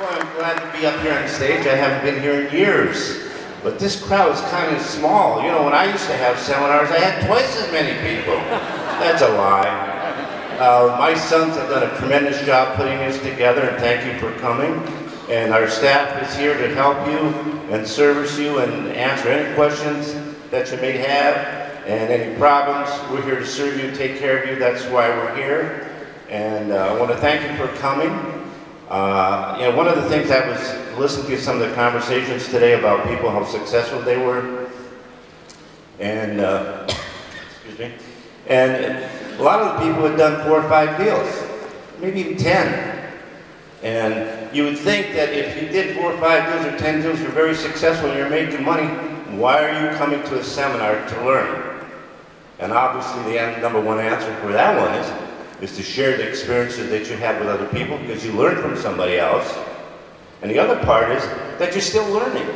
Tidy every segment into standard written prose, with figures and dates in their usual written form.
Boy, I'm glad to be up here on stage. I haven't been here in years. But this crowd is kind of small. You know, when I used to have seminars, I had twice as many people. That's a lie. My sons have done a tremendous job putting this together, and thank you for coming. And our staff is here to help you and service you and answer any questions that you may have and any problems. We're here to serve you, take care of you. That's why we're here. And I want to thank you for coming. You know, one of the things I was listening to some of the conversations today about people, how successful they were, and excuse me, and a lot of the people had done 4 or 5 deals, maybe even 10. And you would think that if you did 4 or 5 deals or 10 deals, you're very successful and you're making money. Why are you coming to a seminar to learn? And obviously the number one answer for that one is to share the experiences that you have with other people, because you learn from somebody else. And the other part is that you're still learning.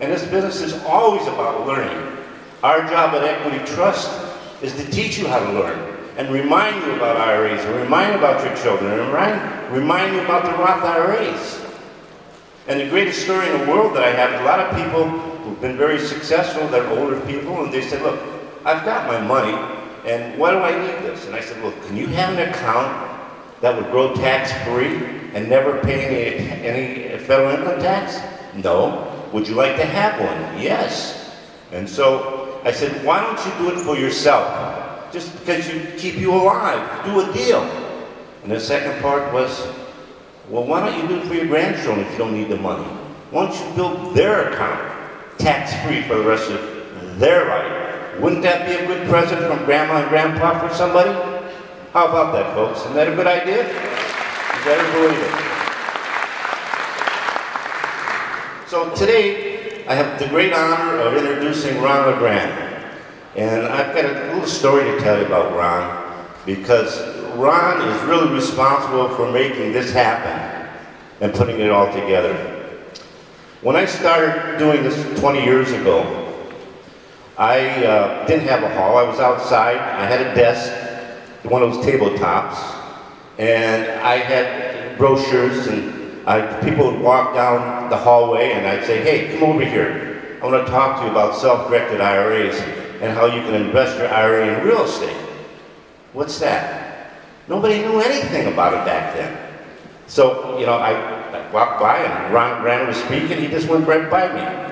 And this business is always about learning. Our job at Equity Trust is to teach you how to learn and remind you about IRAs, and remind you about your children, and remind you about the Roth IRAs. And the greatest story in the world that I have is a lot of people who've been very successful, they're older people, and they said, look, I've got my money, and why do I need this? And I said, well, can you have an account that would grow tax-free and never pay any federal income tax? No. Would you like to have one? Yes. And so I said, why don't you do it for yourself? Just because you keep you alive. Do a deal. And the second part was, well, why don't you do it for your grandchildren if you don't need the money? Why don't you build their account tax-free for the rest of their life? Wouldn't that be a good present from Grandma and Grandpa for somebody? How about that, folks? Isn't that a good idea? You better believe it. So today, I have the great honor of introducing Ron LeGrand. And I've got a little story to tell you about Ron, because Ron is really responsible for making this happen and putting it all together. When I started doing this 20 years ago, I didn't have a hall. I was outside. I had a desk, one of those tabletops, and I had brochures, and people would walk down the hallway, and I'd say, hey, come over here. I want to talk to you about self-directed IRAs and how you can invest your IRA in real estate. What's that? Nobody knew anything about it back then. So, you know, I walked by, and Ron LeGrand was speaking. He just went right by me.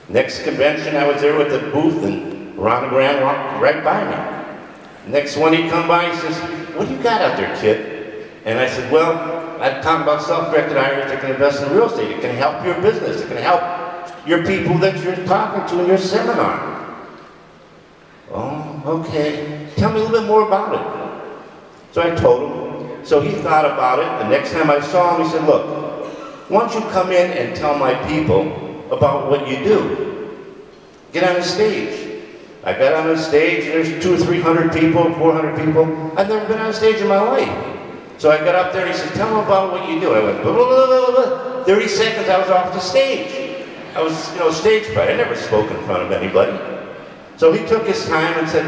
Next convention, I was there with the booth, and Ron LeGrand walked right by me. Next one, he come by, he says, what do you got out there, kid? And I said, well, I'm talking about self-directed IRAs that can invest in real estate. It can help your business. It can help your people that you're talking to in your seminar. Oh, okay. Tell me a little bit more about it. So I told him. So he thought about it. The next time I saw him, he said, look, why don't you come in and tell my people about what you do. Get on the stage. I got on the stage, and there's 200 or 300 people, 400 people. I've never been on stage in my life. So I got up there, and he said, tell them about what you do. I went, blah, blah, blah, blah, blah. 30 seconds, I was off the stage. I was, you know, stage fright. I never spoke in front of anybody. So he took his time and said,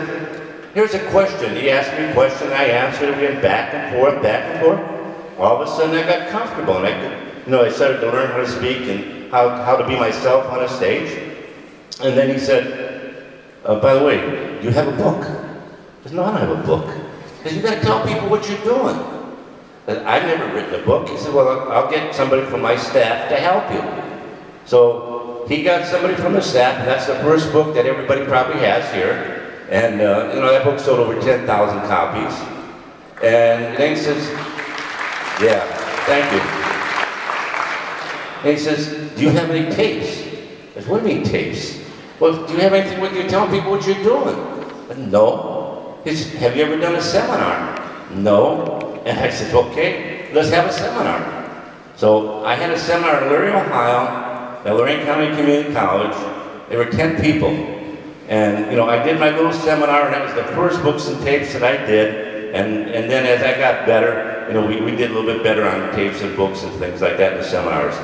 here's a question. He asked me a question, I answered it. We went back and forth, back and forth. All of a sudden, I got comfortable, and I could, you know, I started to learn how to speak and how to be myself on a stage. And then he said, by the way, do you have a book? I said, no, I don't have a book. He said, you got to tell people what you're doing. I said, I've never written a book. He said, well, I'll get somebody from my staff to help you. So he got somebody from the staff, and that's the first book that everybody probably has here. And you know, that book sold over 10,000 copies. And then he says, yeah, thank you. And he says, do you have any tapes? I said, what do you mean tapes? Well, do you have anything with you telling people what you're doing? I said, no. He said, have you ever done a seminar? No. And I said, okay, let's have a seminar. So I had a seminar in Larry, Ohio, at Lorain County Community College. There were 10 people. And, you know, I did my little seminar, and that was the first books and tapes that I did. And then as I got better, you know, we did a little bit better on tapes and books and things like that in the seminars.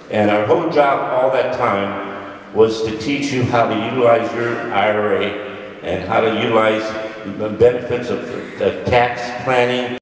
And our whole job all that time was to teach you how to utilize your IRA and how to utilize the benefits of tax planning